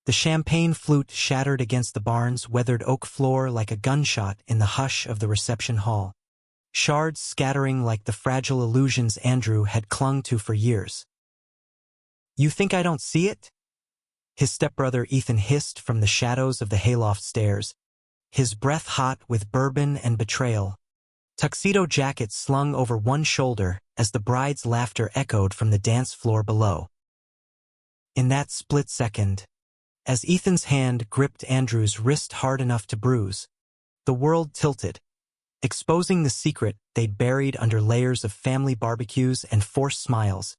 The champagne flute shattered against the barn's weathered oak floor like a gunshot in the hush of the reception hall, shards scattering like the fragile illusions Andrew had clung to for years. "You think I don't see it?" his stepbrother Ethan hissed from the shadows of the hayloft stairs, his breath hot with bourbon and betrayal, tuxedo jacket slung over one shoulder as the bride's laughter echoed from the dance floor below. In that split second, as Ethan's hand gripped Andrew's wrist hard enough to bruise, the world tilted, exposing the secret they'd buried under layers of family barbecues and forced smiles,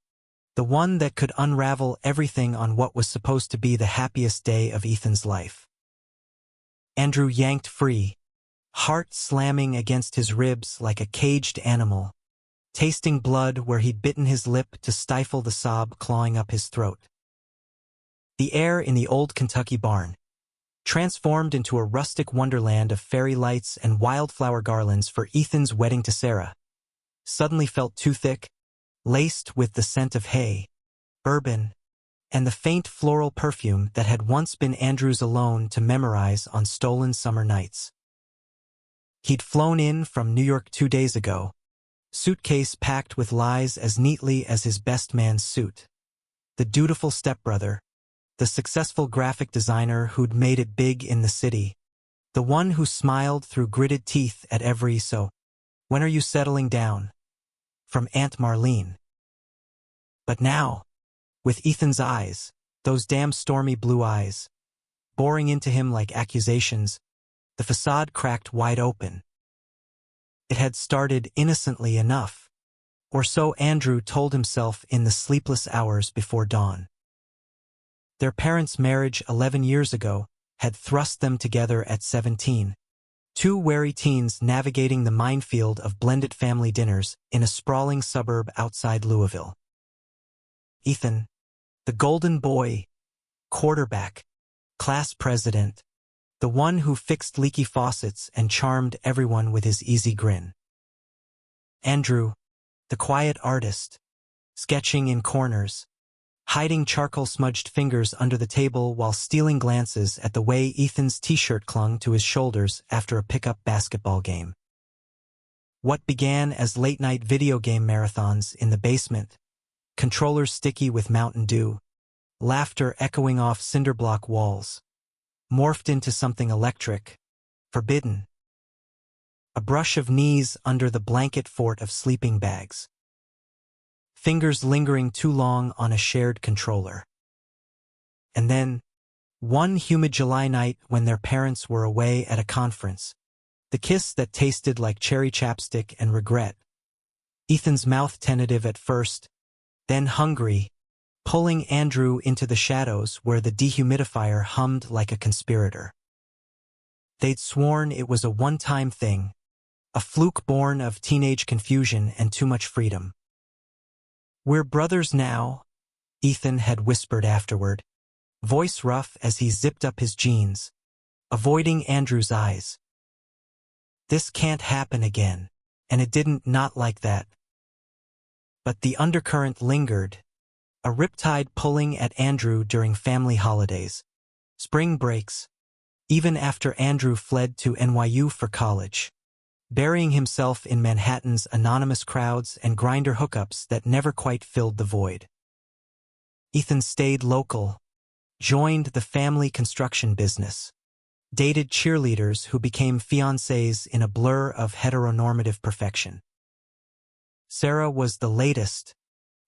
the one that could unravel everything on what was supposed to be the happiest day of Ethan's life. Andrew yanked free, heart slamming against his ribs like a caged animal, tasting blood where he'd bitten his lip to stifle the sob clawing up his throat. The air in the old Kentucky barn, transformed into a rustic wonderland of fairy lights and wildflower garlands for Ethan's wedding to Sarah, suddenly felt too thick, laced with the scent of hay, bourbon, and the faint floral perfume that had once been Andrew's alone to memorize on stolen summer nights. He'd flown in from New York 2 days ago, suitcase packed with lies as neatly as his best man's suit. The dutiful stepbrother, the successful graphic designer who'd made it big in the city, the one who smiled through gritted teeth at every "so, when are you settling down?" from Aunt Marlene. But now, with Ethan's eyes, those damn stormy blue eyes, boring into him like accusations, the facade cracked wide open. It had started innocently enough, or so Andrew told himself in the sleepless hours before dawn. Their parents' marriage 11 years ago had thrust them together at 17, two wary teens navigating the minefield of blended family dinners in a sprawling suburb outside Louisville. Ethan, the golden boy, quarterback, class president, the one who fixed leaky faucets and charmed everyone with his easy grin. Andrew, the quiet artist, sketching in corners, hiding charcoal-smudged fingers under the table while stealing glances at the way Ethan's t-shirt clung to his shoulders after a pickup basketball game. What began as late-night video game marathons in the basement, controllers sticky with Mountain Dew, laughter echoing off cinderblock walls, morphed into something electric, forbidden. A brush of knees under the blanket fort of sleeping bags. Fingers lingering too long on a shared controller. And then, one humid July night when their parents were away at a conference, the kiss that tasted like cherry chapstick and regret. Ethan's mouth tentative at first, then hungry, pulling Andrew into the shadows where the dehumidifier hummed like a conspirator. They'd sworn it was a one-time thing, a fluke born of teenage confusion and too much freedom. "We're brothers now," Ethan had whispered afterward, voice rough as he zipped up his jeans, avoiding Andrew's eyes. This can't happen again, and it didn't not like that. But the undercurrent lingered, a riptide pulling at Andrew during family holidays, spring breaks, even after Andrew fled to NYU for college, burying himself in Manhattan's anonymous crowds and grinder hookups that never quite filled the void. Ethan stayed local, joined the family construction business, dated cheerleaders who became fiancés in a blur of heteronormative perfection. Sarah was the latest,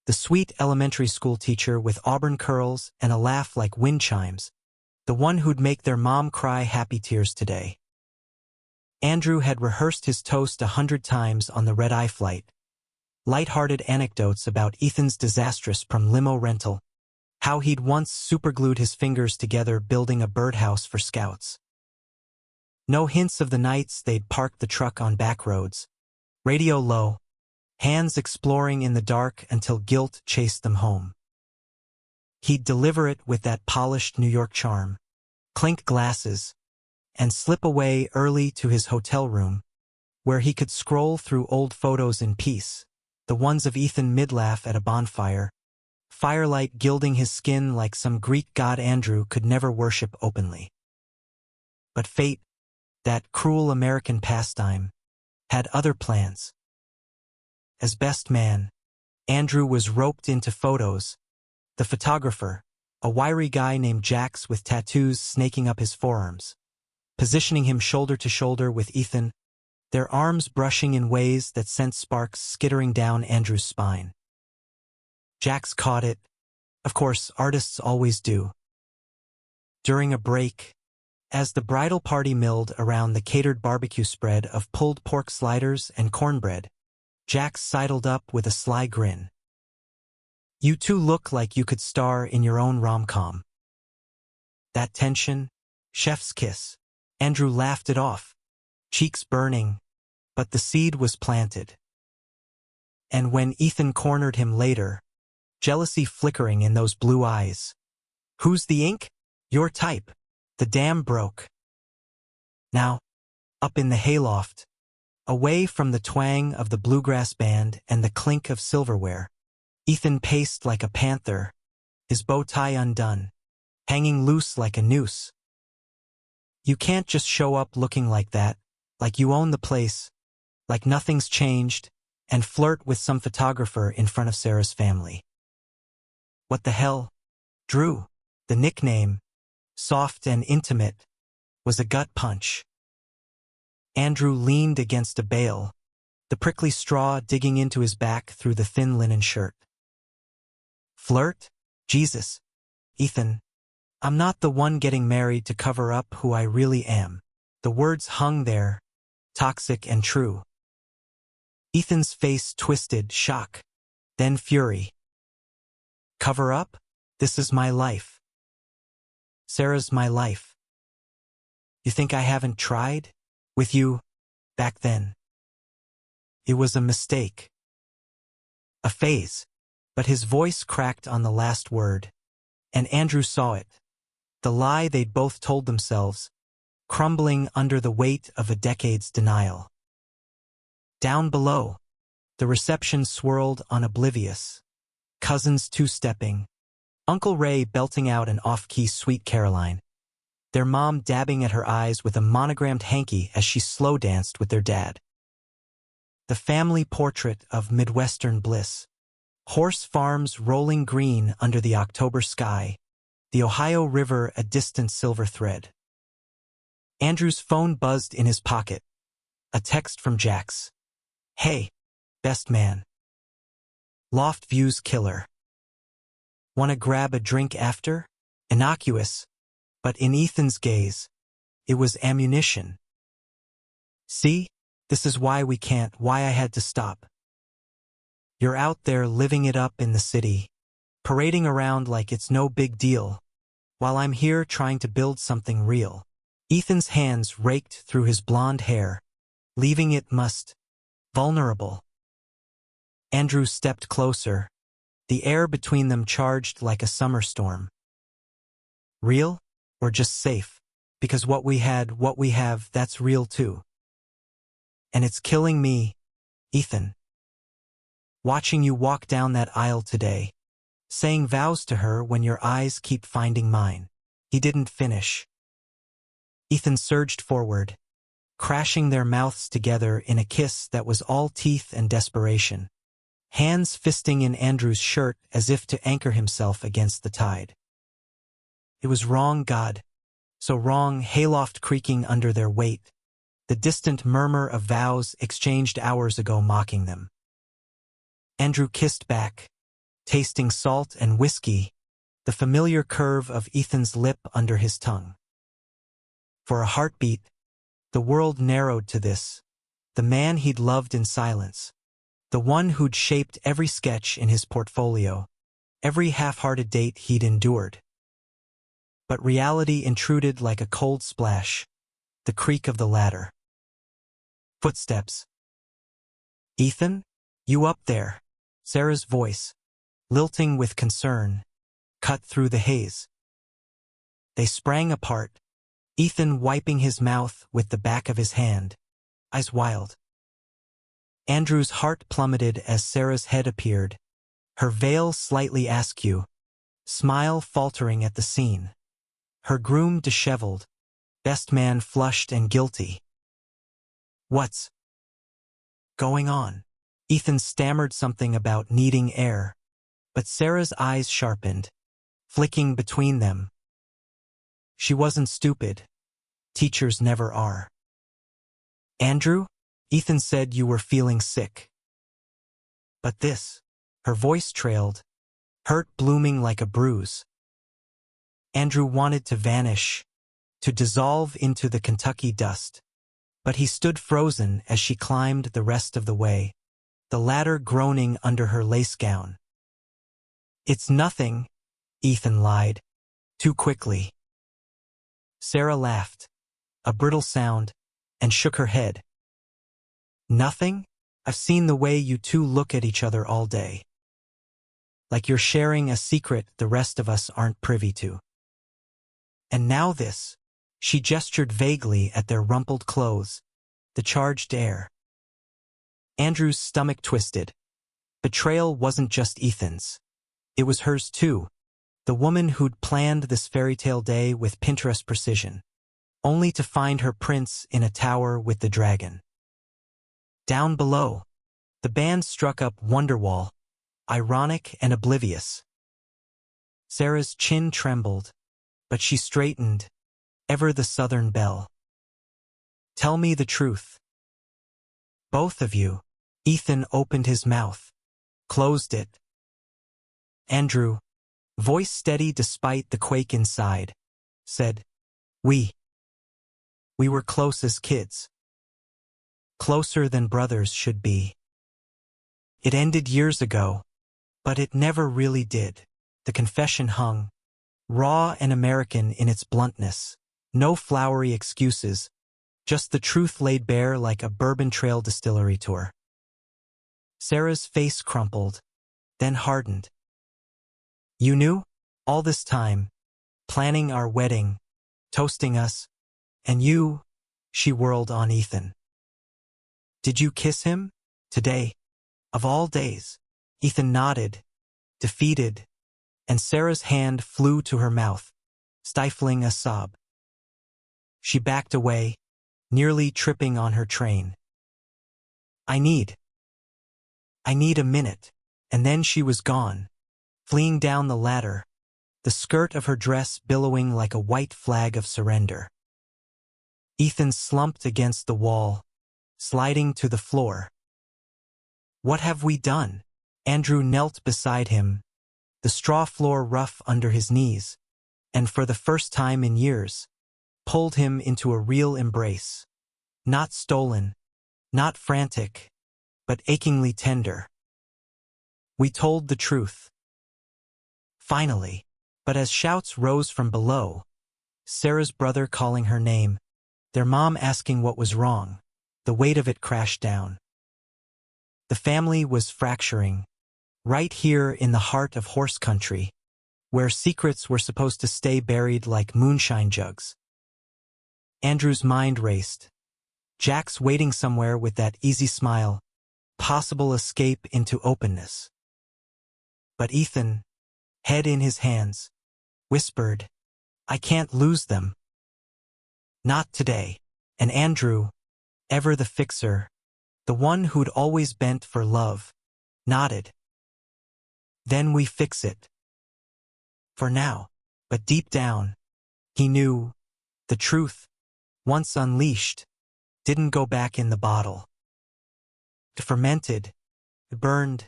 the sweet elementary school teacher with auburn curls and a laugh like wind chimes, the one who'd make their mom cry happy tears today. Andrew had rehearsed his toast 100 times on the red-eye flight, light-hearted anecdotes about Ethan's disastrous prom limo rental, how he'd once superglued his fingers together building a birdhouse for scouts. No hints of the nights they'd parked the truck on back roads, radio low, hands exploring in the dark until guilt chased them home. He'd deliver it with that polished New York charm, clink glasses, and slip away early to his hotel room, where he could scroll through old photos in peace, the ones of Ethan mid-laugh at a bonfire, firelight gilding his skin like some Greek god Andrew could never worship openly. But fate, that cruel American pastime, had other plans. As best man, Andrew was roped into photos. The photographer, a wiry guy named Jax with tattoos snaking up his forearms, positioning him shoulder to shoulder with Ethan, their arms brushing in ways that sent sparks skittering down Andrew's spine. Jax caught it. Of course, artists always do. During a break, as the bridal party milled around the catered barbecue spread of pulled pork sliders and cornbread, Jax sidled up with a sly grin. "You two look like you could star in your own rom-com." That tension, chef's kiss. Andrew laughed it off, cheeks burning, but the seed was planted. And when Ethan cornered him later, jealousy flickering in those blue eyes. "Who's the ink? Your type. The dam broke." Now, up in the hayloft, away from the twang of the bluegrass band and the clink of silverware, Ethan paced like a panther, his bow tie undone, hanging loose like a noose. You can't just show up looking like that, like you own the place, like nothing's changed, and flirt with some photographer in front of Sarah's family. What the hell? Drew, the nickname, soft and intimate, was a gut punch. Andrew leaned against a bale, the prickly straw digging into his back through the thin linen shirt. "Flirt? Jesus. Ethan, I'm not the one getting married to cover up who I really am." The words hung there, toxic and true. Ethan's face twisted, shock, then fury. "Cover up? This is my life. Sarah's my life. You think I haven't tried? With you, back then. It was a mistake. A phase." But his voice cracked on the last word, and Andrew saw it, the lie they'd both told themselves, crumbling under the weight of a decade's denial. Down below, the reception swirled on oblivious, cousins two-stepping, Uncle Ray belting out an off-key Sweet Caroline, their mom dabbing at her eyes with a monogrammed hanky as she slow-danced with their dad. The family portrait of Midwestern bliss. Horse farms rolling green under the October sky, the Ohio River a distant silver thread. Andrew's phone buzzed in his pocket. A text from Jax. "Hey, best man. Loft View's killer. Wanna grab a drink after?" Innocuous, but in Ethan's gaze, it was ammunition. "See, this is why I had to stop. You're out there living it up in the city, parading around like it's no big deal, while I'm here trying to build something real." Ethan's hands raked through his blonde hair, leaving it vulnerable. Andrew stepped closer, the air between them charged like a summer storm. "Real? Or just safe? Because what we have, that's real too. And it's killing me, Ethan. Watching you walk down that aisle today, saying vows to her when your eyes keep finding mine." He didn't finish. Ethan surged forward, crashing their mouths together in a kiss that was all teeth and desperation, hands fisting in Andrew's shirt as if to anchor himself against the tide. It was wrong, God. So wrong, hayloft creaking under their weight, the distant murmur of vows exchanged hours ago mocking them. Andrew kissed back, tasting salt and whiskey, the familiar curve of Ethan's lip under his tongue. For a heartbeat, the world narrowed to this, the man he'd loved in silence, the one who'd shaped every sketch in his portfolio, every half-hearted date he'd endured. But reality intruded like a cold splash, the creak of the ladder. Footsteps. "Ethan? You up there?" Sarah's voice, lilting with concern, cut through the haze. They sprang apart, Ethan wiping his mouth with the back of his hand, eyes wild. Andrew's heart plummeted as Sarah's head appeared, her veil slightly askew, smile faltering at the scene. Her groom disheveled, best man flushed and guilty. "What's going on?" Ethan stammered something about needing air, but Sarah's eyes sharpened, flicking between them. She wasn't stupid. Teachers never are. "Andrew, Ethan said you were feeling sick." "But this," her voice trailed, hurt blooming like a bruise. Andrew wanted to vanish, to dissolve into the Kentucky dust, but he stood frozen as she climbed the rest of the way, the ladder groaning under her lace gown. "It's nothing," Ethan lied, too quickly. Sarah laughed, a brittle sound, and shook her head. "Nothing? I've seen the way you two look at each other all day. Like you're sharing a secret the rest of us aren't privy to. And now this." She gestured vaguely at their rumpled clothes, the charged air. Andrew's stomach twisted. Betrayal wasn't just Ethan's. It was hers too, the woman who'd planned this fairy tale day with Pinterest precision, only to find her prince in a tower with the dragon. Down below, the band struck up Wonderwall, ironic and oblivious. Sarah's chin trembled, but she straightened, ever the Southern belle. "Tell me the truth." "Both of you." Ethan opened his mouth, closed it. Andrew, voice steady despite the quake inside, said, We were close as kids. Closer than brothers should be. It ended years ago, but it never really did." The confession hung, raw and American in its bluntness. No flowery excuses, just the truth laid bare like a Bourbon Trail distillery tour. Sarah's face crumpled, then hardened. "You knew? All this time, planning our wedding, toasting us, and you," she whirled on Ethan. "Did you kiss him? Today? Of all days?" Ethan nodded, defeated, and Sarah's hand flew to her mouth, stifling a sob. She backed away, nearly tripping on her train. I need a minute." And then she was gone, fleeing down the ladder, the skirt of her dress billowing like a white flag of surrender. Ethan slumped against the wall, sliding to the floor. "What have we done?" Andrew knelt beside him, the straw floor rough under his knees, and for the first time in years, pulled him into a real embrace. Not stolen, not frantic, but achingly tender. "We told the truth." Finally, but as shouts rose from below, Sarah's brother calling her name, their mom asking what was wrong, the weight of it crashed down. The family was fracturing, right here in the heart of horse country, where secrets were supposed to stay buried like moonshine jugs. Andrew's mind raced. Jack's waiting somewhere with that easy smile, possible escape into openness. But Ethan, head in his hands, whispered, "I can't lose them." Not today. And Andrew, ever the fixer, the one who'd always bent for love, nodded. "Then we fix it. For now." But deep down, he knew, the truth, once unleashed, didn't go back in the bottle. It fermented, it burned,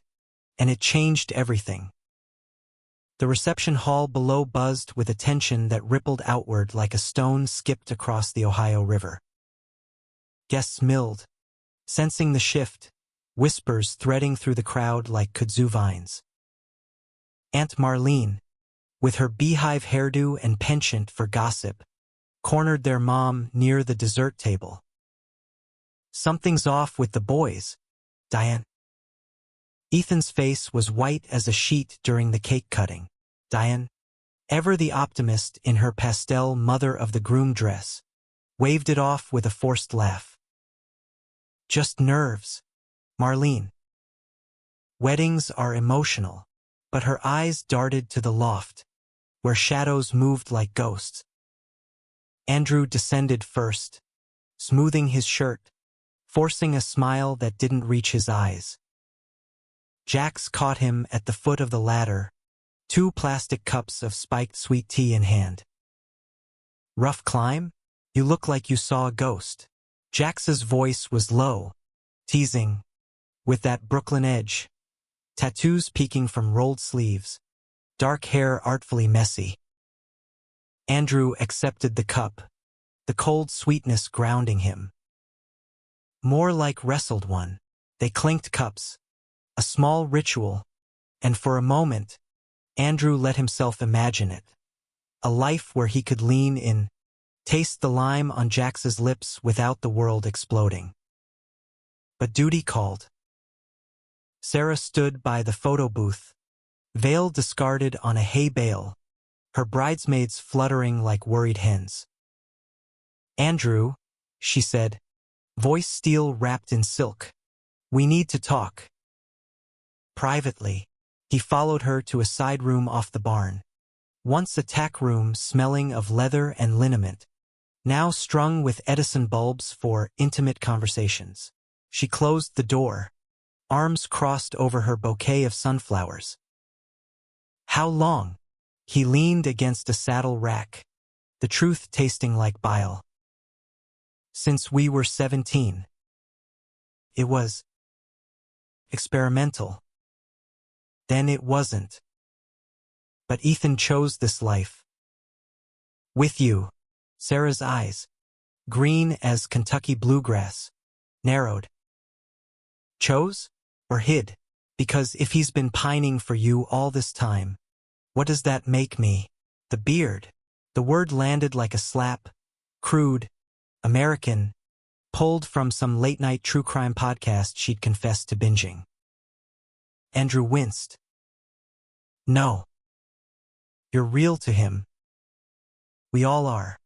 and it changed everything. The reception hall below buzzed with a tension that rippled outward like a stone skipped across the Ohio River. Guests milled, sensing the shift, whispers threading through the crowd like kudzu vines. Aunt Marlene, with her beehive hairdo and penchant for gossip, cornered their mom near the dessert table. "Something's off with the boys, Diane." Ethan's face was white as a sheet during the cake cutting. Diane, ever the optimist in her pastel mother of the groom dress, waved it off with a forced laugh. "Just nerves, Marlene. Weddings are emotional." but her eyes darted to the loft, where shadows moved like ghosts. Andrew descended first, smoothing his shirt, forcing a smile that didn't reach his eyes. Jax caught him at the foot of the ladder, 2 plastic cups of spiked sweet tea in hand. "Rough climb? You look like you saw a ghost." Jax's voice was low, teasing, with that Brooklyn edge, tattoos peeking from rolled sleeves, dark hair artfully messy. Andrew accepted the cup, the cold sweetness grounding him. More like wrestled one, they clinked cups, a small ritual, and for a moment, Andrew let himself imagine it. A life where he could lean in, taste the lime on Jax's lips without the world exploding. But duty called. Sarah stood by the photo booth, veil discarded on a hay bale, her bridesmaids fluttering like worried hens. "Andrew," she said, voice steel wrapped in silk, "we need to talk." Privately, he followed her to a side room off the barn, once a tack room smelling of leather and liniment, now strung with Edison bulbs for intimate conversations. She closed the door, arms crossed over her bouquet of sunflowers. "How long?" He leaned against a saddle rack, the truth tasting like bile. "Since we were 17. It was experimental. Then it wasn't. But Ethan chose this life. With you." Sarah's eyes, green as Kentucky bluegrass, narrowed. "Chose? Or hid? Because if he's been pining for you all this time, what does that make me?" The beard. The word landed like a slap, crude, American, pulled from some late-night true crime podcast she'd confessed to binging. Andrew winced. "No. You're real to him. We all are.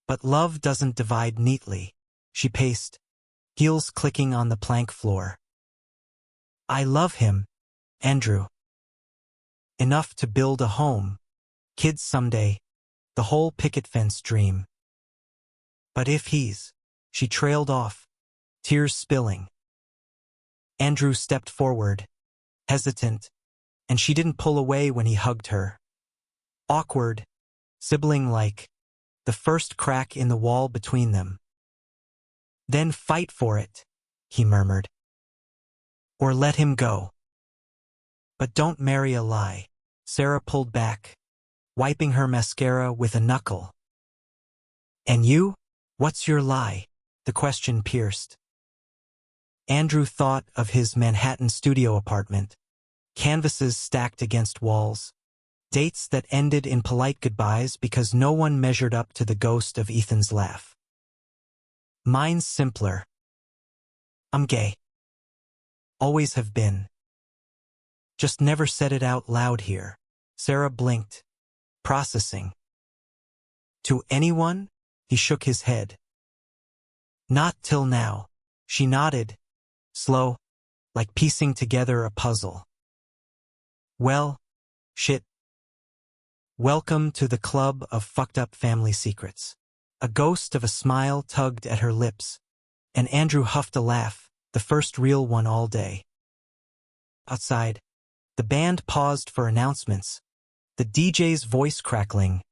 But love doesn't divide neatly." She paced, heels clicking on the plank floor. "I love him, Andrew. Enough to build a home, kids someday, the whole picket fence dream. But if he's..." She trailed off, tears spilling. Andrew stepped forward, hesitant, and she didn't pull away when he hugged her. Awkward, sibling-like, the first crack in the wall between them. "Then fight for it," he murmured. "Or let him go. But don't marry a lie." Sarah pulled back, wiping her mascara with a knuckle. "And you? What's your lie?" The question pierced. Andrew thought of his Manhattan studio apartment, canvases stacked against walls, dates that ended in polite goodbyes because no one measured up to the ghost of Ethan's laugh. "Mine's simpler. I'm gay. Always have been. Just never said it out loud here." Sarah blinked, processing. "To anyone?" He shook his head. "Not till now." She nodded, slow, like piecing together a puzzle. "Well, shit. Welcome to the club of fucked up family secrets." A ghost of a smile tugged at her lips, and Andrew huffed a laugh, the first real one all day. Outside, the band paused for announcements, the DJ's voice crackling.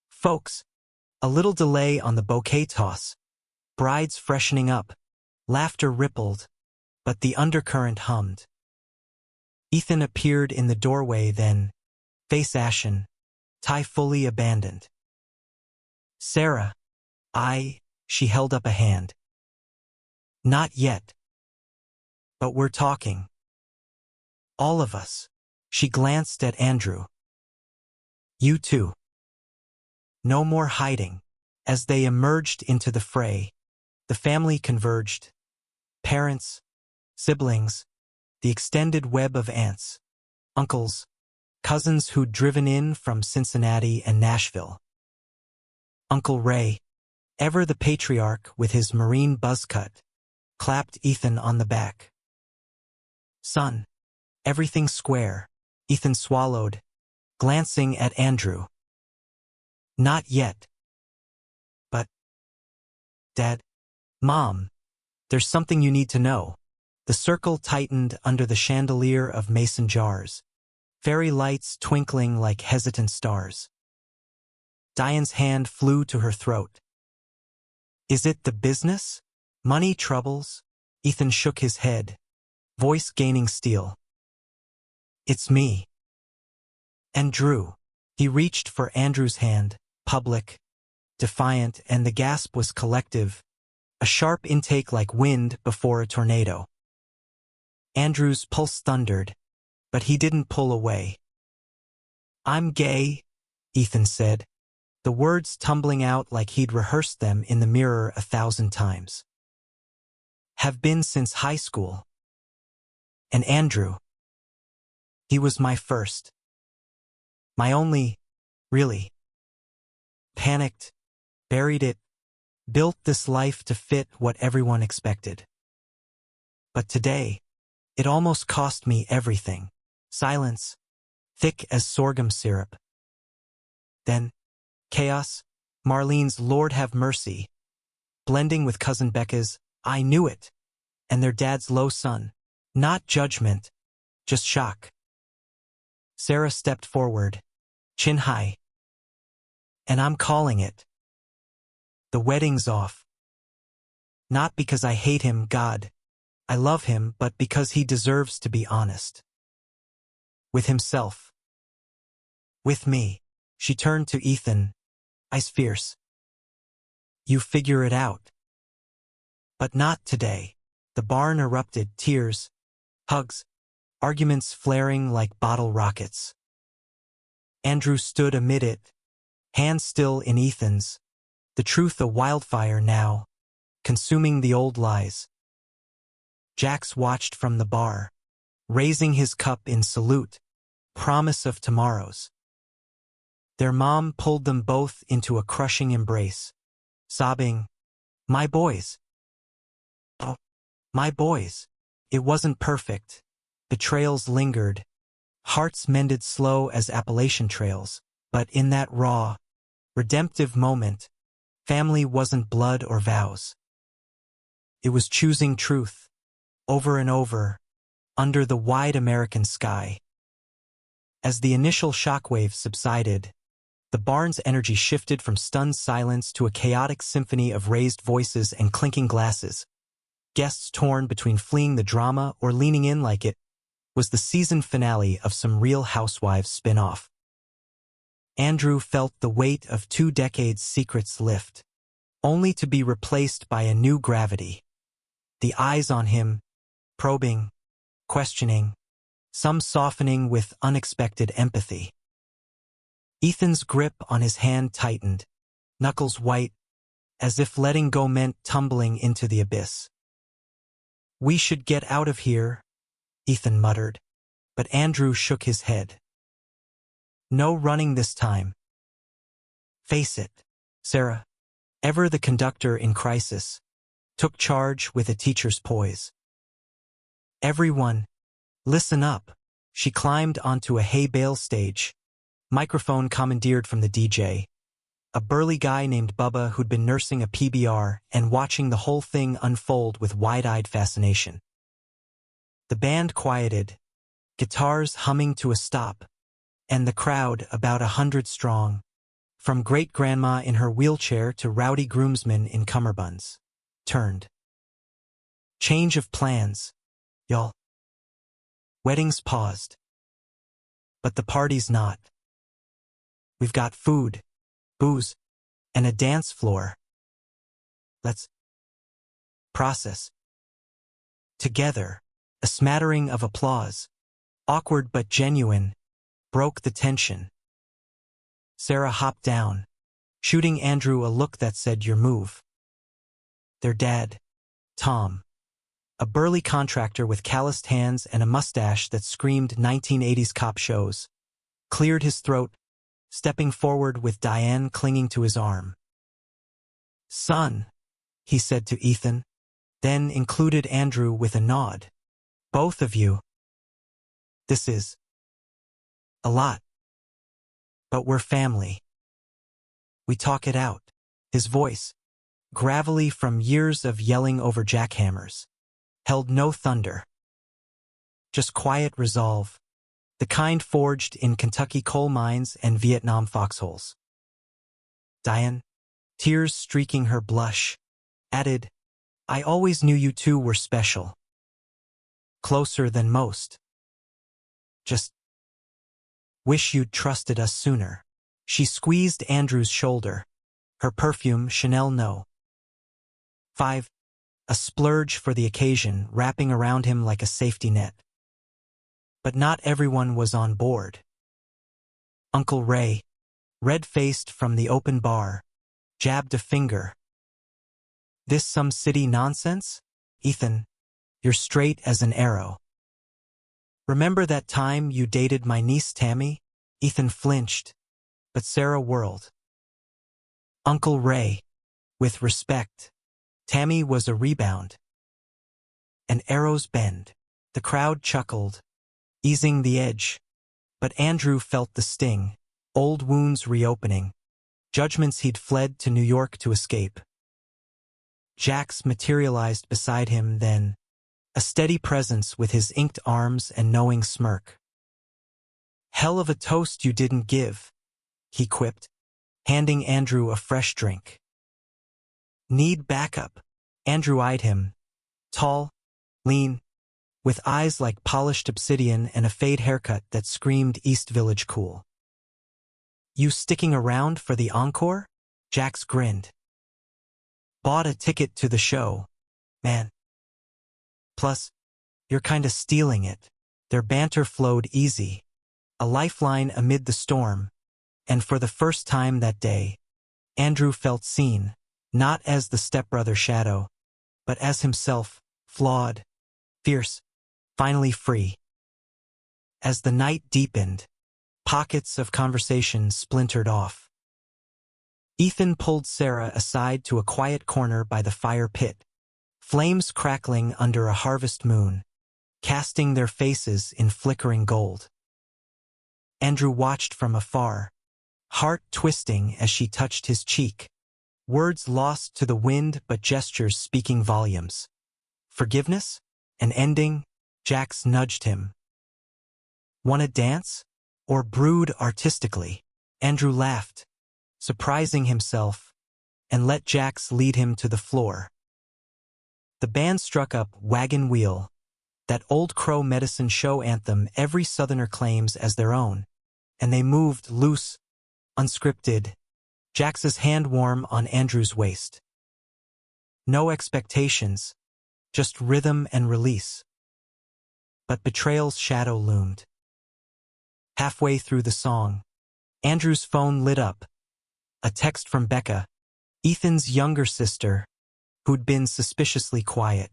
"Folks, a little delay on the bouquet toss. Brides freshening up." Laughter rippled, but the undercurrent hummed. Ethan appeared in the doorway then, face ashen, tie fully abandoned. "Sarah, she held up a hand. "Not yet. But we're talking. All of us." She glanced at Andrew. "You too." No more hiding. As they emerged into the fray, the family converged. Parents, siblings, the extended web of aunts, uncles, cousins who'd driven in from Cincinnati and Nashville. Uncle Ray, ever the patriarch with his marine buzz cut, clapped Ethan on the back. "Son, everything's square." Ethan swallowed, glancing at Andrew. Not yet. But, Dad, Mom, there's something you need to know. The circle tightened under the chandelier of mason jars, fairy lights twinkling like hesitant stars. Diane's hand flew to her throat. Is it the business? Money troubles? Ethan shook his head, voice gaining steel. It's me. And Drew. He reached for Andrew's hand, public, defiant, and the gasp was collective, a sharp intake like wind before a tornado. Andrew's pulse thundered, but he didn't pull away. I'm gay, Ethan said, the words tumbling out like he'd rehearsed them in the mirror 1,000 times. Have been since high school. And Andrew. He was my first. My only, really. Panicked, buried it, built this life to fit what everyone expected. But today, it almost cost me everything. Silence, thick as sorghum syrup. Then, chaos, Marlene's Lord Have Mercy, blending with Cousin Becca's I Knew It, and their dad's low son. Not judgment, just shock. Sarah stepped forward, chin high. And I'm calling it. The wedding's off. Not because I hate him, God. I love him, but because he deserves to be honest. With himself. With me. She turned to Ethan, eyes fierce. You figure it out. But not today. The barn erupted, tears, hugs, arguments flaring like bottle rockets. Andrew stood amid it, hands still in Ethan's, the truth a wildfire now, consuming the old lies. Jax watched from the bar, raising his cup in salute, promise of tomorrows. Their mom pulled them both into a crushing embrace, sobbing, My boys. Oh, my boys. It wasn't perfect. Betrayals lingered, hearts mended slow as Appalachian trails, but in that raw, redemptive moment, family wasn't blood or vows. It was choosing truth, over and over, under the wide American sky. As the initial shockwave subsided, the barn's energy shifted from stunned silence to a chaotic symphony of raised voices and clinking glasses. Guests torn between fleeing the drama or leaning in like it was the season finale of some Real Housewives spin-off. Andrew felt the weight of 2 decades' secrets lift, only to be replaced by a new gravity. The eyes on him, probing, questioning, some softening with unexpected empathy. Ethan's grip on his hand tightened, knuckles white, as if letting go meant tumbling into the abyss. We should get out of here, Ethan muttered, but Andrew shook his head. No running this time. Face it, Sarah, ever the conductor in crisis, took charge with a teacher's poise. Everyone, listen up. She climbed onto a hay bale stage, microphone commandeered from the DJ, a burly guy named Bubba who'd been nursing a PBR and watching the whole thing unfold with wide-eyed fascination. The band quieted, guitars humming to a stop, and the crowd, about 100 strong, from great-grandma in her wheelchair to rowdy groomsmen in cummerbunds, turned. Change of plans, y'all. Weddings paused. But the party's not. We've got food, booze, and a dance floor. Let's process. Together, a smattering of applause, awkward but genuine, broke the tension. Sarah hopped down, shooting Andrew a look that said your move. Their dad, Tom, a burly contractor with calloused hands and a mustache that screamed 1980s cop shows, cleared his throat, stepping forward with Diane clinging to his arm. Son, he said to Ethan, then included Andrew with a nod. Both of you. This is A lot. But we're family. We talk it out. His voice, gravelly from years of yelling over jackhammers, held no thunder. Just quiet resolve, the kind forged in Kentucky coal mines and Vietnam foxholes. Diane, tears streaking her blush, added, I always knew you two were special. Closer than most. Just wish you'd trusted us sooner. She squeezed Andrew's shoulder. Her perfume, Chanel No. 5. A splurge for the occasion, wrapping around him like a safety net. But not everyone was on board. Uncle Ray, red-faced from the open bar, jabbed a finger. This some city nonsense? Ethan, you're straight as an arrow. Remember that time you dated my niece Tammy? Ethan flinched, but Sarah whirled. Uncle Ray, with respect, Tammy was a rebound. An arrow's bend. The crowd chuckled, easing the edge. But Andrew felt the sting, old wounds reopening, judgments he'd fled to New York to escape. Jax materialized beside him then, a steady presence with his inked arms and knowing smirk. Hell of a toast you didn't give, he quipped, handing Andrew a fresh drink. Need backup? Andrew eyed him, tall, lean, with eyes like polished obsidian and a fade haircut that screamed East Village cool. You sticking around for the encore? Jax grinned. Bought a ticket to the show, man. Plus, you're kinda stealing it. Their banter flowed easy, a lifeline amid the storm, and for the first time that day, Andrew felt seen, not as the stepbrother shadow, but as himself, flawed, fierce, finally free. As the night deepened, pockets of conversation splintered off. Ethan pulled Sarah aside to a quiet corner by the fire pit, flames crackling under a harvest moon, casting their faces in flickering gold. Andrew watched from afar, heart twisting as she touched his cheek, words lost to the wind but gestures speaking volumes. Forgiveness? An ending? Jax nudged him. Wanna dance? Or brood artistically? Andrew laughed, surprising himself, and let Jax lead him to the floor. The band struck up Wagon Wheel, that old Crow medicine show anthem every Southerner claims as their own, and they moved loose, unscripted, Jax's hand warm on Andrew's waist. No expectations, just rhythm and release. But betrayal's shadow loomed. Halfway through the song, Andrew's phone lit up. A text from Becca, Ethan's younger sister, who'd been suspiciously quiet.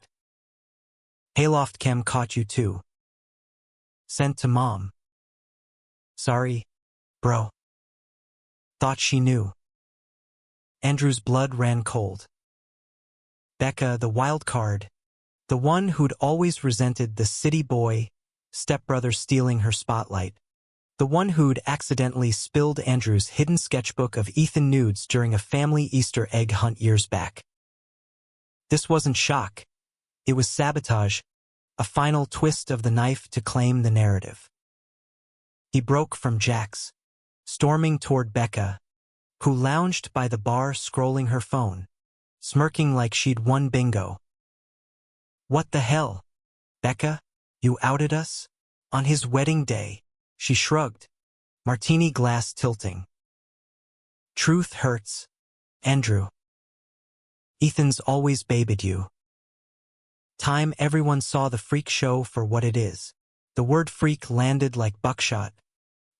Hayloft Chem caught you too. Sent to Mom. Sorry, bro. Thought she knew. Andrew's blood ran cold. Becca, the wild card, the one who'd always resented the city boy, stepbrother stealing her spotlight, the one who'd accidentally spilled Andrew's hidden sketchbook of Ethan nudes during a family Easter egg hunt years back. This wasn't shock. It was sabotage, a final twist of the knife to claim the narrative. He broke from Jax, storming toward Becca, who lounged by the bar scrolling her phone, smirking like she'd won bingo. What the hell? Becca, you outed us? On his wedding day, she shrugged, martini glass tilting. Truth hurts, Andrew. Ethan's always babied you. Time everyone saw the freak show for what it is. The word freak landed like buckshot,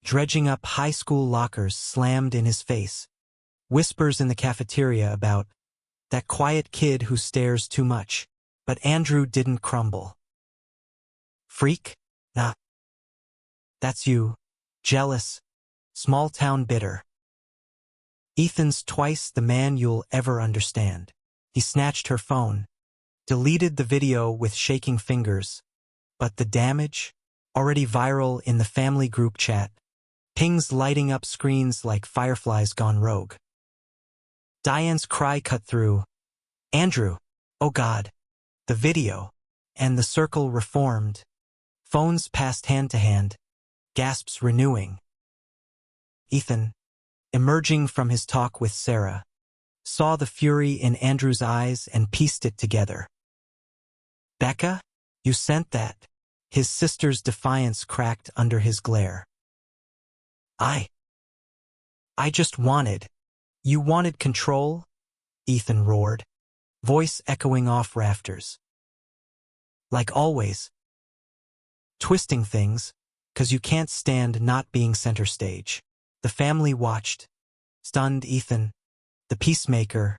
dredging up high school lockers slammed in his face. Whispers in the cafeteria about that quiet kid who stares too much. But Andrew didn't crumble. Freak? Nah. That's you. Jealous. Small-town bitter. Ethan's twice the man you'll ever understand. He snatched her phone, deleted the video with shaking fingers. But the damage? Already viral in the family group chat, Pings lighting up screens like fireflies gone rogue. Diane's cry cut through. Andrew! Oh God! The video. And the circle reformed. Phones passed hand to hand. Gasps renewing. Ethan, emerging from his talk with Sarah, saw the fury in Andrew's eyes and pieced it together. Becca? You sent that? His sister's defiance cracked under his glare. I just wanted. You wanted control? Ethan roared, voice echoing off rafters. Like always. Twisting things, 'cause you can't stand not being center stage. The family watched, stunned Ethan, the peacemaker,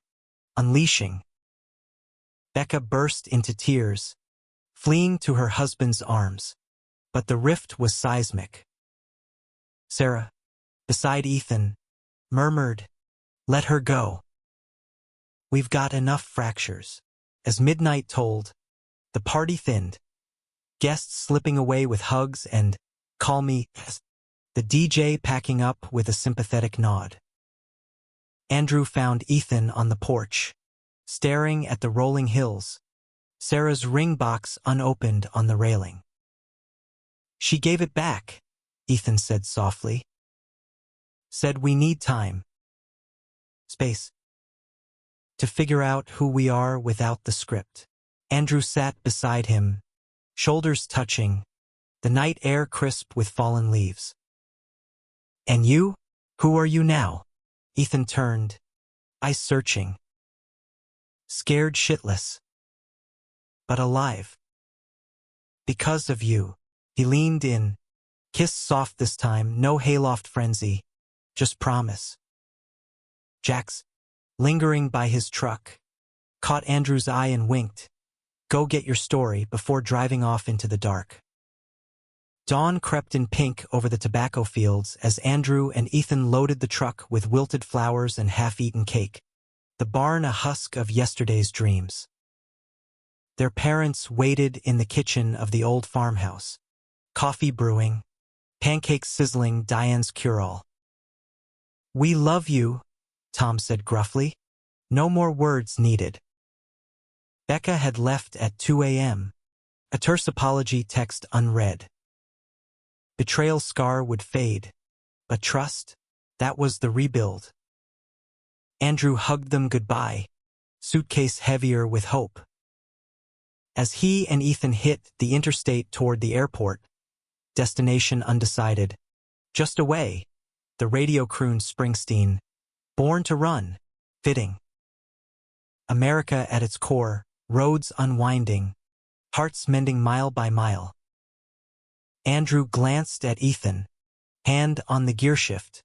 unleashing. Becca burst into tears, fleeing to her husband's arms, but the rift was seismic. Sarah, beside Ethan, murmured, "Let her go. We've got enough fractures." As midnight tolled, the party thinned, guests slipping away with hugs and, "Call me," the DJ packing up with a sympathetic nod. Andrew found Ethan on the porch, staring at the rolling hills, Sarah's ring box unopened on the railing. "She gave it back," Ethan said softly. "Said we need time. Space. To figure out who we are without the script." Andrew sat beside him, shoulders touching, the night air crisp with fallen leaves. "And you? Who are you now?" Ethan turned, eyes searching. "Scared shitless. But alive. Because of you." He leaned in, kissed soft this time, no hayloft frenzy, just promise. Jax, lingering by his truck, caught Andrew's eye and winked, "Go get your story," before driving off into the dark. Dawn crept in pink over the tobacco fields as Andrew and Ethan loaded the truck with wilted flowers and half-eaten cake, the barn a husk of yesterday's dreams. Their parents waited in the kitchen of the old farmhouse, coffee brewing, pancakes sizzling Diane's cure-all. "We love you," Tom said gruffly. No more words needed. Becca had left at 2 a.m., a terse apology text unread. Betrayal scar would fade, but trust, that was the rebuild. Andrew hugged them goodbye, suitcase heavier with hope. As he and Ethan hit the interstate toward the airport, destination undecided, just away, the radio crooned Springsteen, "Born to Run," fitting. America at its core, roads unwinding, hearts mending mile by mile. Andrew glanced at Ethan, hand on the gearshift.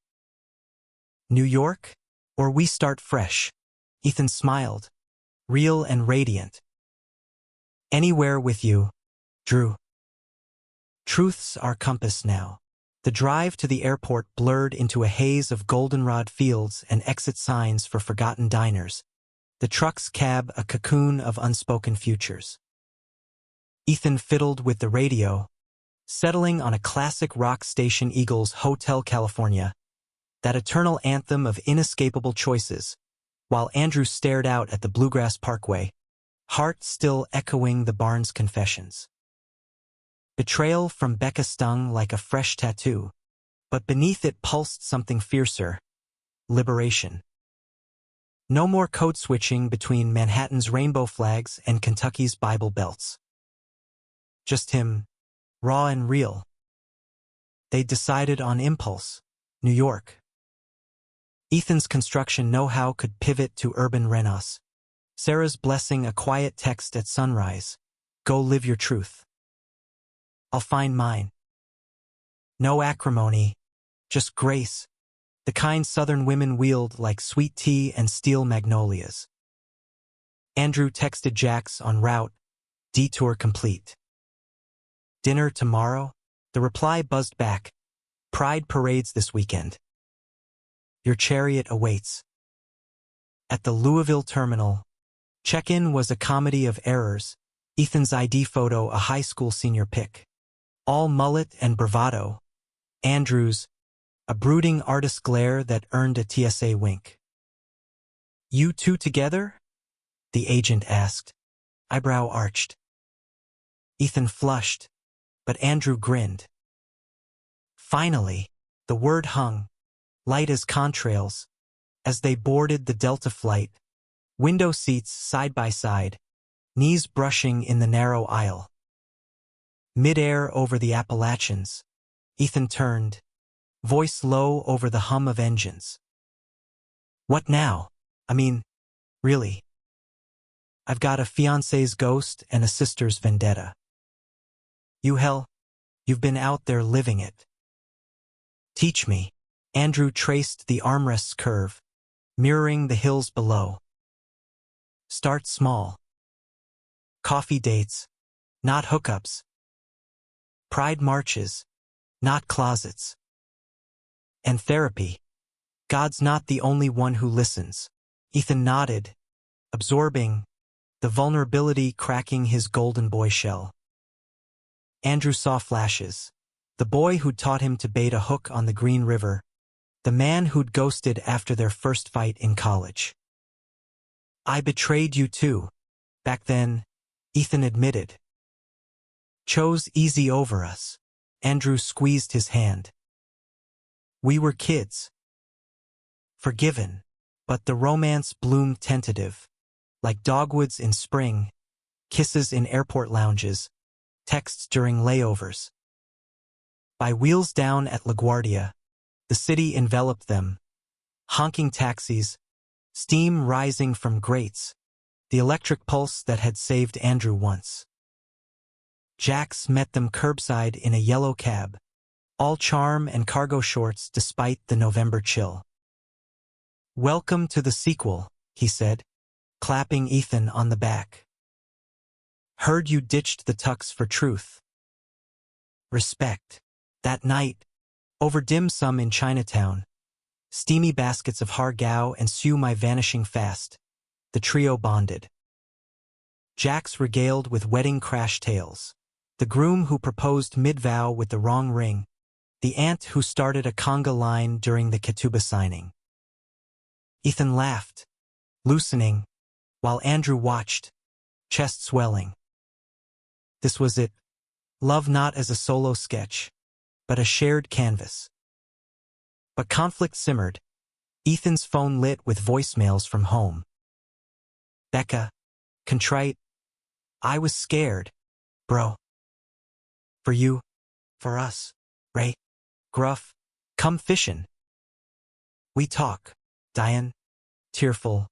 "New York? Or we start fresh?" Ethan smiled, real and radiant. "Anywhere with you, Drew." Truth's our compass now. The drive to the airport blurred into a haze of goldenrod fields and exit signs for forgotten diners, the truck's cab a cocoon of unspoken futures. Ethan fiddled with the radio, settling on a classic rock station, Eagles' Hotel California, that eternal anthem of inescapable choices, while Andrew stared out at the Bluegrass Parkway, heart still echoing the barn's confessions. Betrayal from Becca stung like a fresh tattoo, but beneath it pulsed something fiercer: liberation. No more code switching between Manhattan's rainbow flags and Kentucky's Bible belts. Just him, raw and real. They decided on impulse, New York. Ethan's construction know-how could pivot to urban renaissance. Sarah's blessing a quiet text at sunrise: "Go live your truth. I'll find mine." No acrimony, just grace, the kind Southern women wield like sweet tea and steel magnolias. Andrew texted Jax en route, detour complete. "Dinner tomorrow?" The reply buzzed back, "Pride parades this weekend. Your chariot awaits." At the Louisville terminal, check-in was a comedy of errors, Ethan's ID photo a high school senior pic. All mullet and bravado. Andrew's, a brooding artist glare that earned a TSA wink. "You two together?" the agent asked, eyebrow arched. Ethan flushed, but Andrew grinned. Finally, the word hung, light as contrails, as they boarded the Delta flight, window seats side by side, knees brushing in the narrow aisle. Mid-air over the Appalachians, Ethan turned, voice low over the hum of engines. "What now? I mean, really. I've got a fiancé's ghost and a sister's vendetta. You've been out there living it. Teach me." Andrew traced the armrest's curve, mirroring the hills below. "Start small. Coffee dates, not hookups. Pride marches, not closets. And therapy. God's not the only one who listens." Ethan nodded, absorbing, the vulnerability cracking his golden boy shell. Andrew saw flashes. The boy who'd taught him to bait a hook on the Green River, the man who'd ghosted after their first fight in college. "I betrayed you too. Back then," Ethan admitted. "Chose easy over us." Andrew squeezed his hand. "We were kids. Forgiven." But the romance bloomed tentative, like dogwoods in spring, kisses in airport lounges, texts during layovers. By wheels down at LaGuardia, the city enveloped them, honking taxis, steam rising from grates, the electric pulse that had saved Andrew once. Jax met them curbside in a yellow cab, all charm and cargo shorts despite the November chill. "Welcome to the sequel," he said, clapping Ethan on the back. "Heard you ditched the tux for truth." Respect. That night, over dim sum in Chinatown, steamy baskets of har gow and siu mai vanishing fast, the trio bonded. Jax regaled with wedding crash tales, the groom who proposed mid-vow with the wrong ring, the aunt who started a conga line during the ketubah signing. Ethan laughed, loosening, while Andrew watched, chest swelling. This was it. Love not as a solo sketch, but a shared canvas. But conflict simmered. Ethan's phone lit with voicemails from home. "Becca, contrite. I was scared, bro. For you, for us, Ray. Gruff, come fishin'. We talk. Diane, tearful,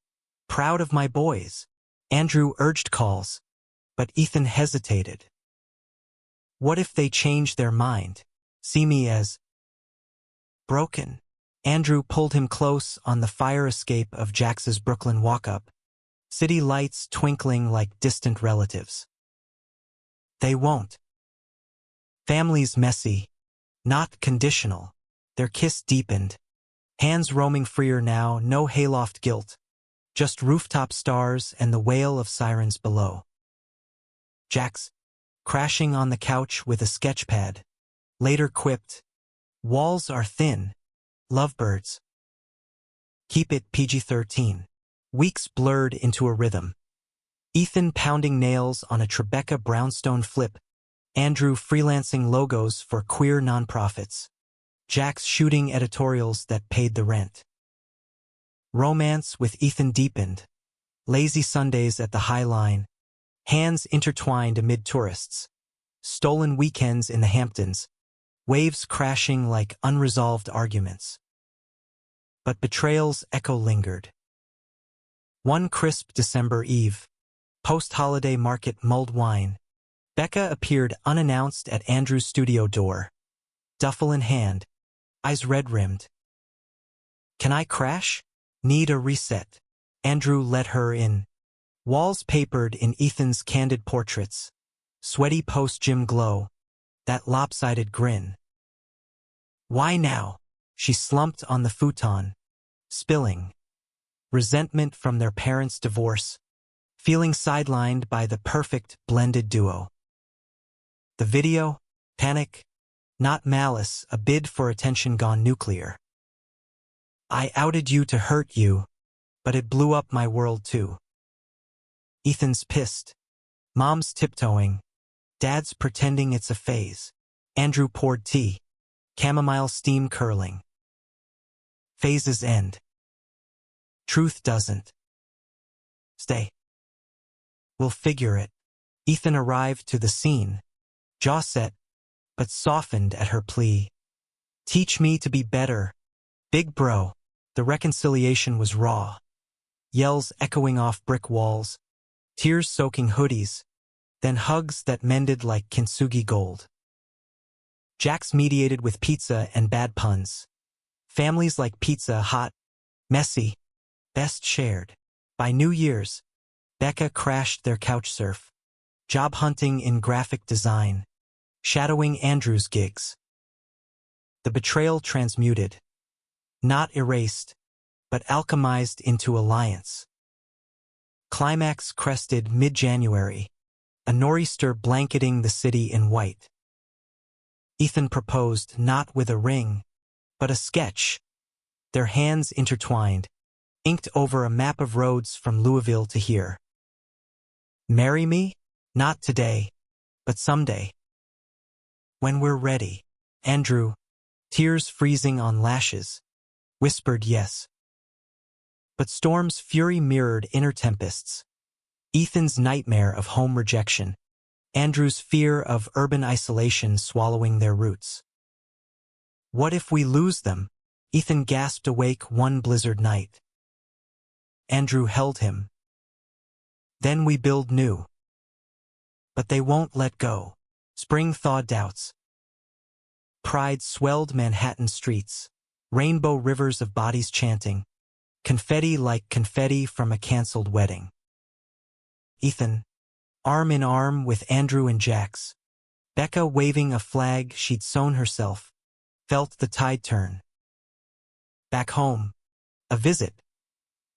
proud of my boys." Andrew urged calls, but Ethan hesitated. What if they change their mind, see me as broken? Andrew pulled him close on the fire escape of Jax's Brooklyn walk-up, city lights twinkling like distant relatives. They won't. Family's messy, not conditional. Their kiss deepened. Hands roaming freer now, no hayloft guilt, just rooftop stars and the wail of sirens below. Jax, crashing on the couch with a sketchpad, later quipped, "Walls are thin, lovebirds. Keep it PG-13. Weeks blurred into a rhythm. Ethan pounding nails on a Tribeca brownstone flip, Andrew freelancing logos for queer nonprofits, Jax shooting editorials that paid the rent. Romance with Ethan deepened, lazy Sundays at the High Line, hands intertwined amid tourists, stolen weekends in the Hamptons, waves crashing like unresolved arguments. But betrayal's echo lingered. One crisp December eve, post-holiday market mulled wine, Becca appeared unannounced at Andrew's studio door, duffel in hand, eyes red-rimmed. "Can I crash? Need a reset." Andrew let her in. Walls papered in Ethan's candid portraits, sweaty post-gym glow, that lopsided grin. "Why now?" She slumped on the futon, spilling. Resentment from their parents' divorce, feeling sidelined by the perfect blended duo. The video? Panic? Not malice, a bid for attention gone nuclear. I outed you to hurt you, but it blew up my world too. Ethan's pissed. Mom's tiptoeing. Dad's pretending it's a phase. Andrew poured tea. Chamomile steam curling. Phases end. Truth doesn't. Stay. We'll figure it. Ethan arrived to the scene, jaw set, but softened at her plea. Teach me to be better. Big bro. The reconciliation was raw. Yells echoing off brick walls, tears soaking hoodies, then hugs that mended like kintsugi gold. Jax mediated with pizza and bad puns. Families like pizza, hot, messy, best shared. By New Year's, Becca crashed their couch surf, job hunting in graphic design, shadowing Andrew's gigs. The betrayal transmuted, not erased, but alchemized into alliance. Climax crested mid-January, a nor'easter blanketing the city in white. Ethan proposed not with a ring, but a sketch, their hands intertwined, inked over a map of roads from Louisville to here. Marry me? Not today, but someday. When we're ready. Andrew, tears freezing on lashes, whispered yes. But Storm's fury mirrored inner tempests. Ethan's nightmare of home rejection, Andrew's fear of urban isolation swallowing their roots. What if we lose them? Ethan gasped awake one blizzard night. Andrew held him. Then we build new. But they won't let go. Spring thawed doubts. Pride swelled Manhattan streets, rainbow rivers of bodies chanting, confetti like confetti from a canceled wedding. Ethan, arm in arm with Andrew and Jax, Becca waving a flag she'd sewn herself, felt the tide turn. Back home, a visit.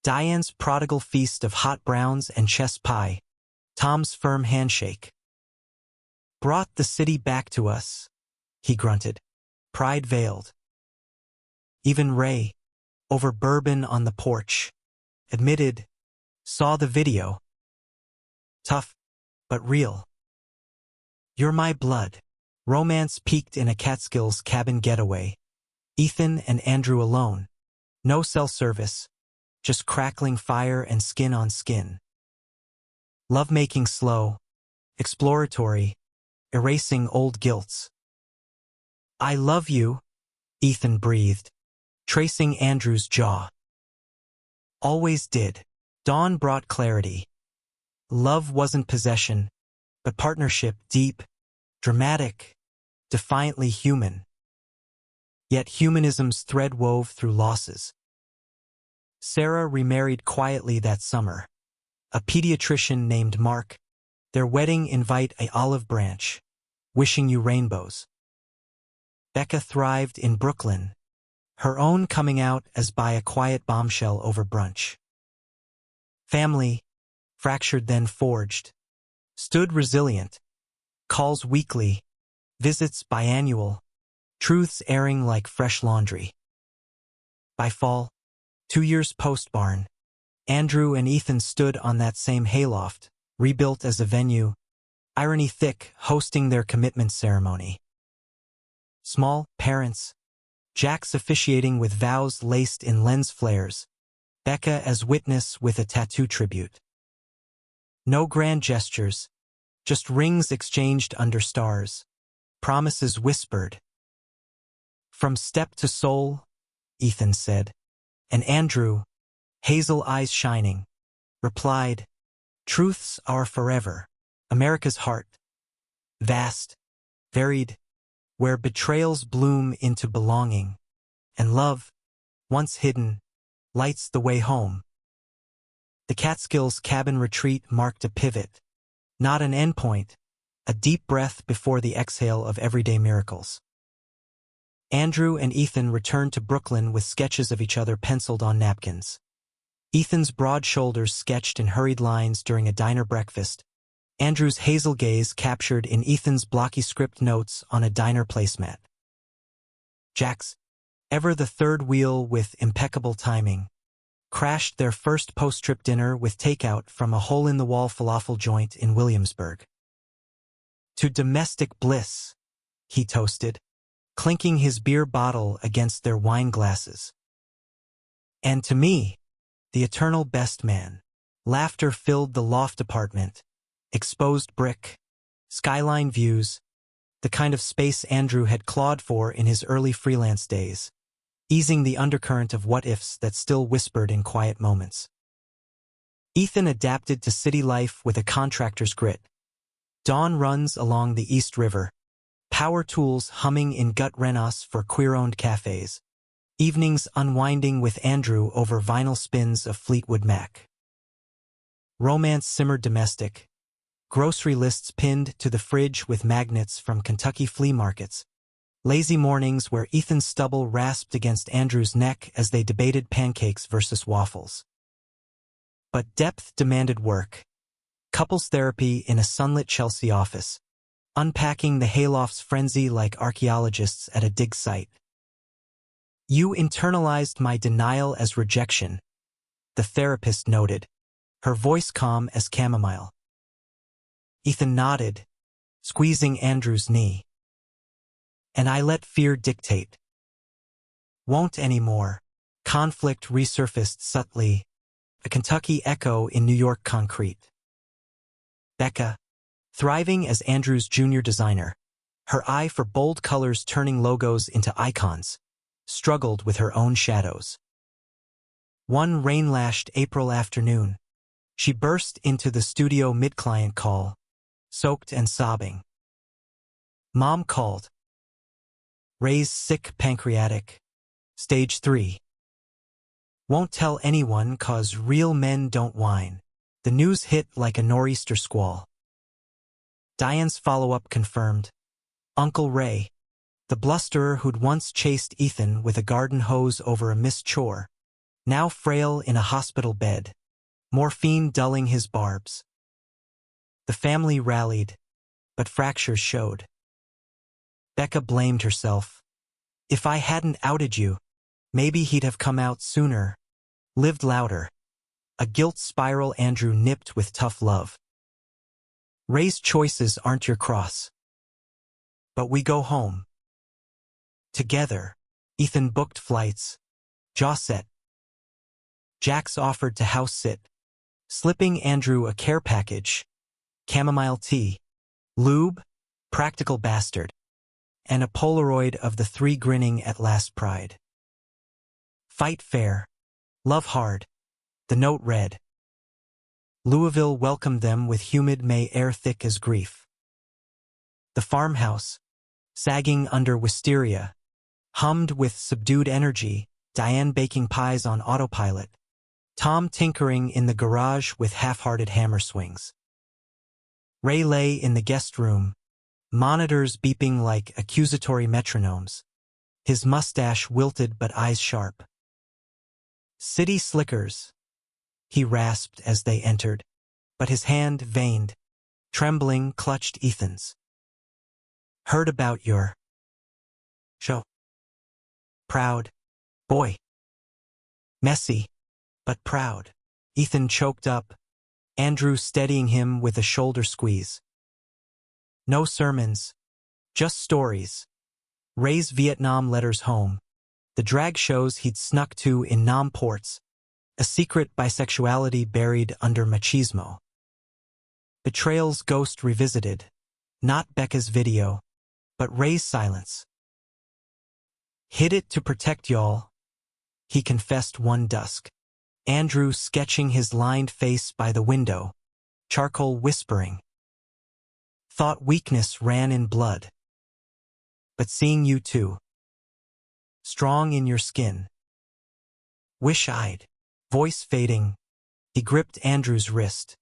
Diane's prodigal feast of hot browns and chess pie, Tom's firm handshake. Brought the city back to us, he grunted, pride veiled. Even Ray, over bourbon on the porch, admitted, saw the video. Tough, but real. You're my blood. Romance peaked in a Catskills cabin getaway. Ethan and Andrew alone. No cell service, just crackling fire and skin on skin. Lovemaking slow, exploratory, erasing old guilts. I love you, Ethan breathed, tracing Andrew's jaw. Always did. Dawn brought clarity. Love wasn't possession, but partnership, deep, dramatic, defiantly human. Yet humanism's thread wove through losses. Sarah remarried quietly that summer. A pediatrician named Mark. Their wedding invite a olive branch, wishing you rainbows. Becca thrived in Brooklyn, her own coming out as by a quiet bombshell over brunch. Family, fractured then forged, stood resilient, calls weekly, visits biannual, truths airing like fresh laundry. By fall, 2 years post-barn, Andrew and Ethan stood on that same hayloft, rebuilt as a venue, irony thick, hosting their commitment ceremony. Small, parents, Jax officiating with vows laced in lens flares, Becca as witness with a tattoo tribute. No grand gestures, just rings exchanged under stars, promises whispered. From step to soul, Ethan said, and Andrew, hazel eyes shining, replied, truths are forever, America's heart, vast, varied, where betrayals bloom into belonging, and love, once hidden, lights the way home. The Catskills cabin retreat marked a pivot, not an endpoint, a deep breath before the exhale of everyday miracles. Andrew and Ethan returned to Brooklyn with sketches of each other penciled on napkins. Ethan's broad shoulders sketched in hurried lines during a diner breakfast, Andrew's hazel gaze captured in Ethan's blocky script notes on a diner placemat. Jack's, ever the third wheel with impeccable timing, crashed their first post-trip dinner with takeout from a hole-in-the-wall falafel joint in Williamsburg. To domestic bliss, he toasted, clinking his beer bottle against their wine glasses. And to me, the eternal best man. Laughter filled the loft apartment, exposed brick, skyline views, the kind of space Andrew had clawed for in his early freelance days, easing the undercurrent of what-ifs that still whispered in quiet moments. Ethan adapted to city life with a contractor's grit. Dawn runs along the East River, power tools humming in gut-wrench for queer-owned cafes, evenings unwinding with Andrew over vinyl spins of Fleetwood Mac. Romance simmered domestic, grocery lists pinned to the fridge with magnets from Kentucky flea markets, lazy mornings where Ethan's stubble rasped against Andrew's neck as they debated pancakes versus waffles. But depth demanded work. Couples therapy in a sunlit Chelsea office, unpacking the hayloft's frenzy like archaeologists at a dig site. You internalized my denial as rejection, the therapist noted, her voice calm as chamomile. Ethan nodded, squeezing Andrew's knee. And I let fear dictate. Won't anymore. Conflict resurfaced subtly, a Kentucky echo in New York concrete. Becca, thriving as Andrew's junior designer, her eye for bold colors turning logos into icons, struggled with her own shadows. One rain-lashed April afternoon, she burst into the studio mid-client call, soaked and sobbing. Mom called. Ray's sick pancreatic. Stage 3. Won't tell anyone 'cause real men don't whine. The news hit like a nor'easter squall. Diane's follow-up confirmed. Uncle Ray, the blusterer who'd once chased Ethan with a garden hose over a missed chore, now frail in a hospital bed, morphine dulling his barbs. The family rallied, but fractures showed. Becca blamed herself. If I hadn't outed you, maybe he'd have come out sooner, lived louder. A guilt spiral Andrew nipped with tough love. Ray's choices aren't your cross. But we go home. Together, Ethan booked flights, jaw set. Jax offered to house sit, slipping Andrew a care package, chamomile tea, lube, practical bastard, and a Polaroid of the three grinning at last pride. Fight fair, love hard, the note read. Louisville welcomed them with humid May air thick as grief. The farmhouse, sagging under wisteria, hummed with subdued energy, Diane baking pies on autopilot, Tom tinkering in the garage with half-hearted hammer swings. Ray lay in the guest room, monitors beeping like accusatory metronomes, his mustache wilted but eyes sharp. City slickers, he rasped as they entered, but his hand, veined, trembling, clutched Ethan's. Heard about your show. Proud boy. Messy, but proud. Ethan choked up, Andrew steadying him with a shoulder squeeze. No sermons, just stories. Ray's Vietnam letters home, the drag shows he'd snuck to in Nam ports, a secret bisexuality buried under machismo. Betrayal's ghost revisited, not Becca's video, but Ray's silence. Hid it to protect y'all, he confessed one dusk. Andrew sketching his lined face by the window, charcoal whispering. Thought weakness ran in blood. But seeing you too, strong in your skin. Wish I'd. Voice fading, he gripped Andrew's wrist.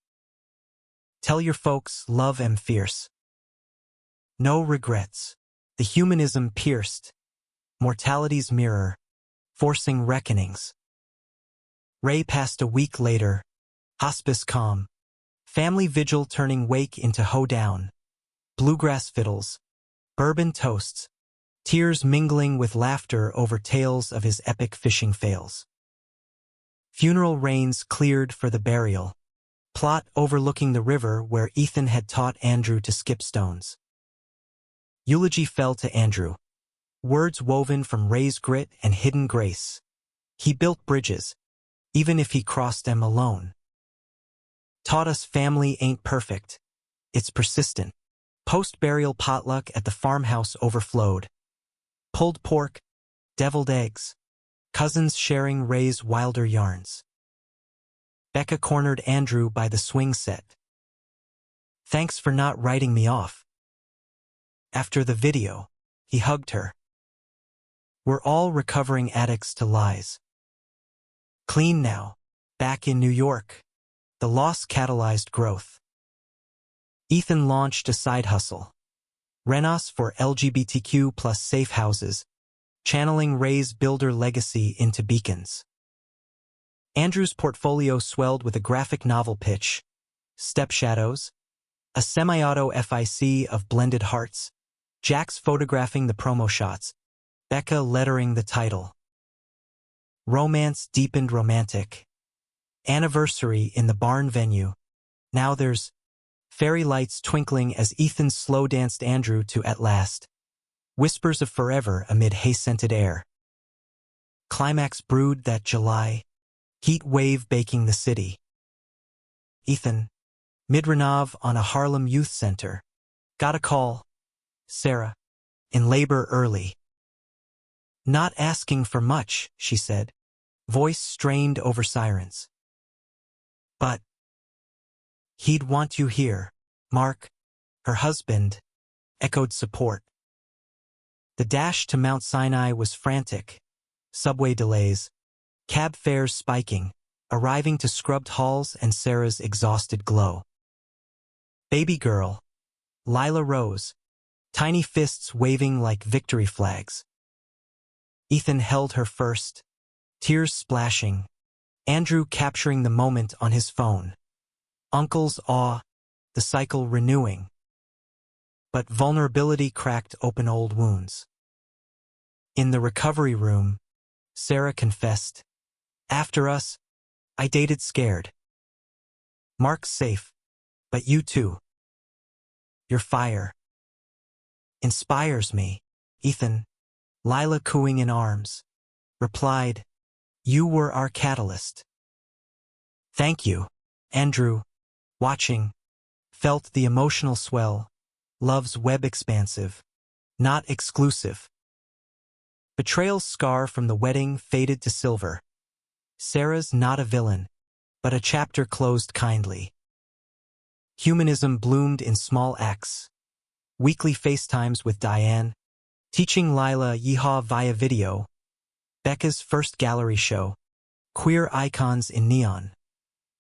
Tell your folks love am fierce. No regrets. The humanism pierced. Mortality's mirror, forcing reckonings. Ray passed a week later, hospice calm. Family vigil turning wake into hoedown. Bluegrass fiddles, bourbon toasts, tears mingling with laughter over tales of his epic fishing fails. Funeral rains cleared for the burial, plot overlooking the river where Ethan had taught Andrew to skip stones. Eulogy fell to Andrew, words woven from Ray's grit and hidden grace. He built bridges, even if he crossed them alone. Taught us family ain't perfect, it's persistent. Post-burial potluck at the farmhouse overflowed. Pulled pork, deviled eggs, cousins sharing Ray's wilder yarns. Becca cornered Andrew by the swing set. Thanks for not writing me off. After the video, he hugged her. We're all recovering addicts to lies. Clean now, back in New York. The loss catalyzed growth. Ethan launched a side hustle. Renos for LGBTQ plus safe houses, channeling Ray's builder legacy into beacons. Andrew's portfolio swelled with a graphic novel pitch, Stepshadows, a semi-auto FIC of blended hearts, Jax photographing the promo shots, Becca lettering the title. Romance deepened romantic. Anniversary in the barn venue. Now there's fairy lights twinkling as Ethan slow-danced Andrew to At Last. Whispers of forever amid hay-scented air. Climax brewed that July. Heat wave baking the city. Ethan, mid-renov on a Harlem youth center. Got a call. Sarah, in labor early. Not asking for much, she said, voice strained over sirens. But he'd want you here, Mark, her husband, echoed support. The dash to Mount Sinai was frantic. Subway delays, cab fares spiking, arriving to scrubbed halls and Sarah's exhausted glow. Baby girl, Lila rose, tiny fists waving like victory flags. Ethan held her first, tears splashing, Andrew capturing the moment on his phone. Uncle's awe, the cycle renewing. But vulnerability cracked open old wounds. In the recovery room, Sarah confessed, after us, I dated scared. Mark's safe, but you too. Your fire inspires me, Ethan, Lila cooing in arms, replied, you were our catalyst. Thank you, Andrew, watching, felt the emotional swell, love's web expansive, not exclusive. Betrayal's scar from the wedding faded to silver. Sarah's not a villain, but a chapter closed kindly. Humanism bloomed in small acts. Weekly FaceTimes with Diane, teaching Lila yeehaw via video. Becca's first gallery show, queer icons in neon.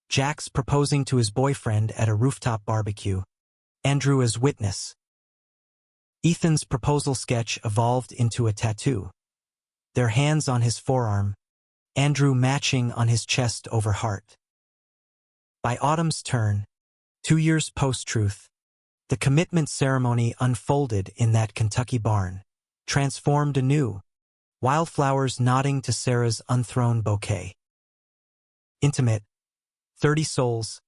Jax proposing to his boyfriend at a rooftop barbecue. Andrew as witness. Ethan's proposal sketch evolved into a tattoo. Their hands on his forearm, Andrew matching on his chest over heart. By autumn's turn, 2 years post-truth, the commitment ceremony unfolded in that Kentucky barn, transformed anew, wildflowers nodding to Sarah's unthrown bouquet. Intimate, 30 souls,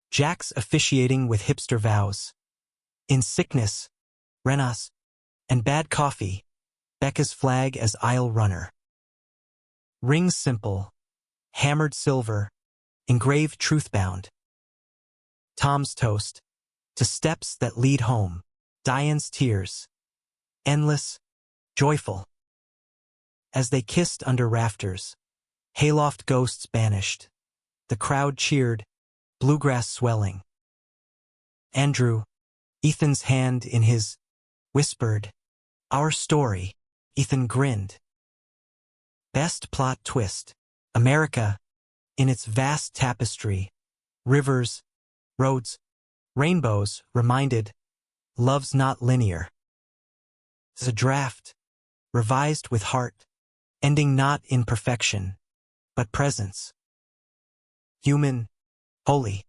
Jax officiating with hipster vows. In sickness, Renas, and bad coffee, Becca's flag as aisle runner. Rings simple, hammered silver, engraved truth-bound. Tom's toast, to steps that lead home, Diane's tears, endless, joyful. As they kissed under rafters, hayloft ghosts banished. The crowd cheered, bluegrass swelling. Andrew, Ethan's hand in his, whispered, our story. Ethan grinned. Best plot twist. America, in its vast tapestry, rivers, roads, rainbows, reminded, love's not linear. It's a draft, revised with heart, ending not in perfection, but presence. Human, holy.